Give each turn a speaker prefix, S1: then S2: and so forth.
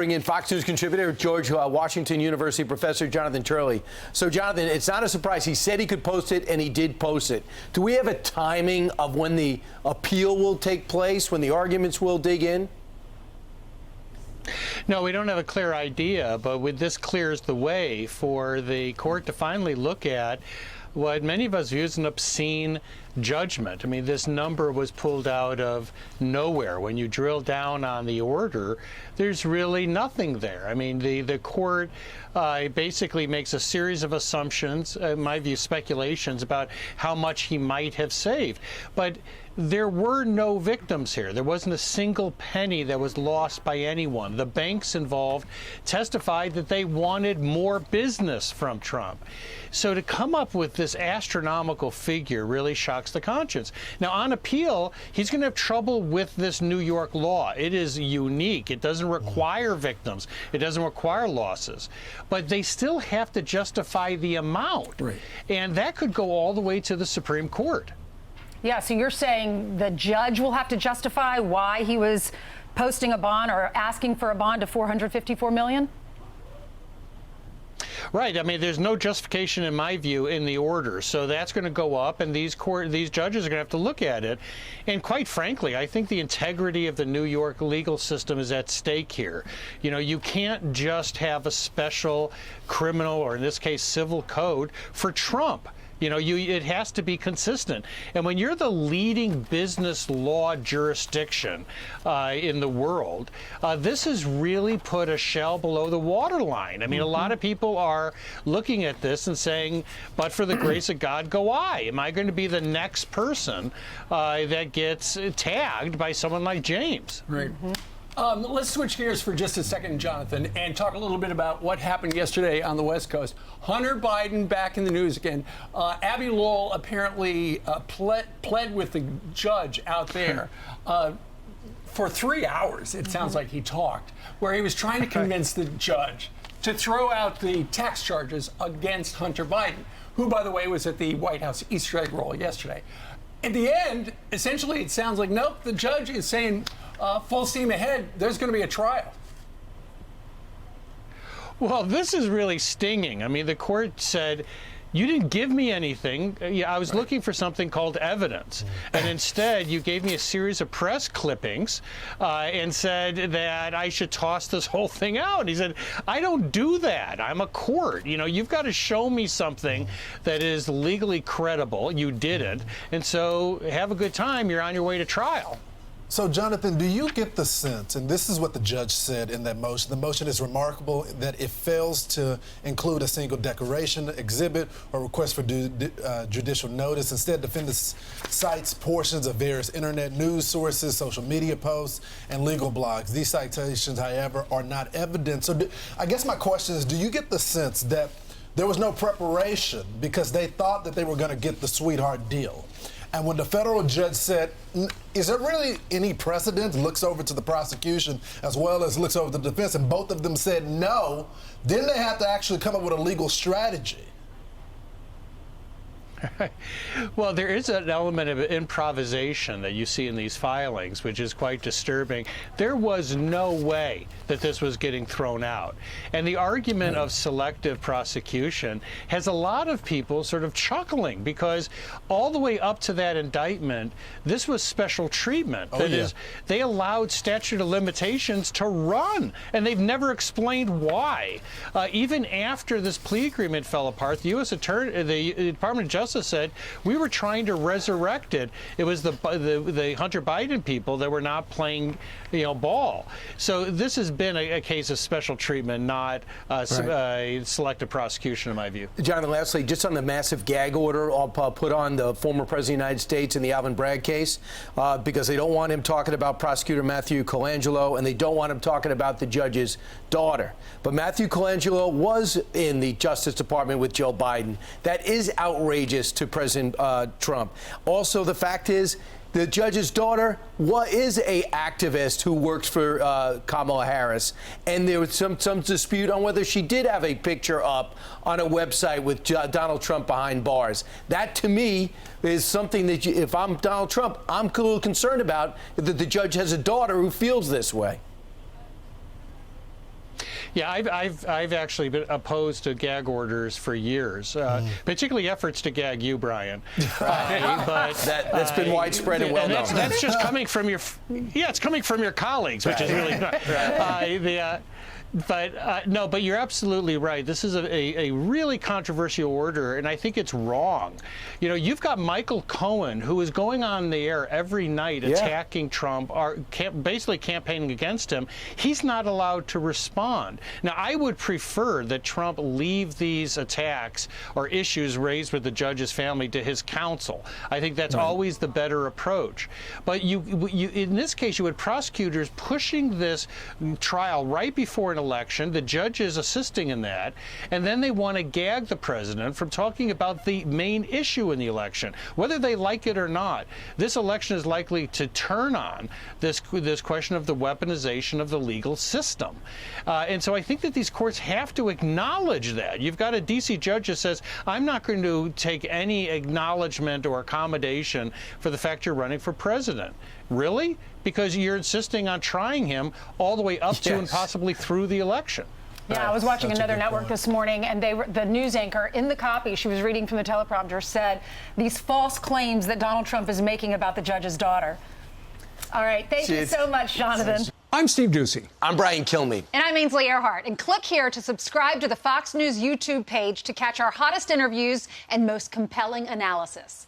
S1: Bring in Fox News contributor, George Washington University professor Jonathan Turley. So, Jonathan, it's not a surprise. He said he could post it, and he did post it. Do we have a timing of when the appeal will take place, when the arguments will dig in?
S2: No, we don't have a clear idea, but this clears the way for the court to finally look at what many of us view as an obscene judgment. I mean, this number was pulled out of nowhere. When you drill down on the order, there's really nothing there. I mean, the court basically makes a series of assumptions, in my view, speculations about how much he might have saved. But there were no victims here. There wasn't a single penny that was lost by anyone. The banks involved testified that they wanted more business from Trump. So to come up with this astronomical figure really shocks the conscience. Now, on appeal, he's going to have trouble with this New York law. It is unique. It doesn't require victims. It doesn't require losses. But they still have to justify the amount. Right. And that could go all the way to the Supreme Court.
S3: Yeah, so you're saying the judge will have to justify why he was posting a bond or asking for a bond of $454 million?
S2: Right. I mean, there's no justification, in my view, in the order. So that's going to go up, and these judges are going to have to look at it. And quite frankly, I think the integrity of the New York legal system is at stake here. You know, you can't just have a special criminal, or in this case, civil code for Trump. You know, it has to be consistent. And when you're the leading business law jurisdiction in the world, this has really put a shell below the waterline. I mean, a lot of people are looking at this and saying, but for the grace of God, go I. Am I going to be the next person that gets tagged by someone like James?
S4: Right. Let's switch gears for just a second, Jonathan, and talk a little bit about what happened yesterday on the West Coast. Hunter Biden back in the news again. Abby Lowell apparently pled with the judge out there for 3 hours, it sounds like he talked, where he was trying to convince the judge to throw out the tax charges against Hunter Biden, who, by the way, was at the White House Easter egg roll yesterday. At the end, essentially, it sounds like, nope, the judge is saying, full steam ahead, there's going to be a trial.
S2: Well, this is really stinging. I mean, the court said, you didn't give me anything. I was looking for something called evidence. And instead, you gave me a series of press clippings and said that I should toss this whole thing out. He said, I don't do that. I'm a court. You know, you've got to show me something that is legally credible. You didn't. And so have a good time. You're on your way to trial.
S5: So, Jonathan, do you get the sense, and this is what the judge said in that motion, the motion is remarkable, that it fails to include a single declaration, exhibit, or request for judicial notice. Instead, defendants cites portions of various internet news sources, social media posts, and legal blogs. These citations, however, are not evidence. So I guess my question is, do you get the sense that there was no preparation because they thought that they were going to get the sweetheart deal? And when the federal judge said, is there really any precedent, looks over to the prosecution as well as looks over to the defense, and both of them said no, then they have to actually come up with a legal strategy.
S2: Well, there is an element of improvisation that you see in these filings, which is quite disturbing. There was no way that this was getting thrown out. And the argument of selective prosecution has a lot of people sort of chuckling, because all the way up to that indictment, this was special treatment. That is, they allowed statute of limitations to run, and they've never explained why. Even after this plea agreement fell apart, the U.S. Attorney, the Department of Justice said, we were trying to resurrect it. It was the Hunter Biden people that were not playing, ball. So this has been a case of special treatment, not selective prosecution, in my view.
S1: Jonathan, lastly, just on the massive gag order put on the former president of the United States in the Alvin Bragg case, because they don't want him talking about prosecutor Matthew Colangelo, and they don't want him talking about the judge's daughter. But Matthew Colangelo was in the Justice Department with Joe Biden. That is outrageous to President Trump. Also, the fact is, the judge's daughter is a activist who works for Kamala Harris, and there was some dispute on whether she did have a picture up on a website with Donald Trump behind bars. That, to me, is something that if I'm Donald Trump, I'm a little concerned about, that the judge has a daughter who feels this way.
S2: Yeah, I've actually been opposed to gag orders for years, particularly efforts to gag you, Brian. But
S1: that's been widespread and well known.
S2: That's just coming from your, it's coming from your colleagues, which is really no, but you're absolutely right. This is a really controversial order, and I think it's wrong. You know, you've got Michael Cohen, who is going on the air every night attacking Trump, or basically campaigning against him. He's not allowed to respond. Now, I would prefer that Trump leave these attacks or issues raised with the judge's family to his counsel. I think that's always the better approach. But you, in this case, you had prosecutors pushing this trial right before an election. The judge is assisting in that, and then they want to gag the president from talking about the main issue in the election, whether they like it or not. This election is likely to turn on this question of the weaponization of the legal system, and so I think that these courts have to acknowledge that. You've got a D.C. judge that says, I'm not going to take any acknowledgement or accommodation for the fact you're running for president. Really? Because you're insisting on trying him all the way up to and possibly through the election.
S3: Yeah, I was watching another network this morning, and the news anchor in the copy, she was reading from the teleprompter, said these false claims that Donald Trump is making about the judge's daughter. All right, thank you so much, Jonathan.
S4: I'm Steve Doocy.
S1: I'm Brian Kilmeade.
S6: And I'm Ainsley Earhart. And click here to subscribe to the Fox News YouTube page to catch our hottest interviews and most compelling analysis.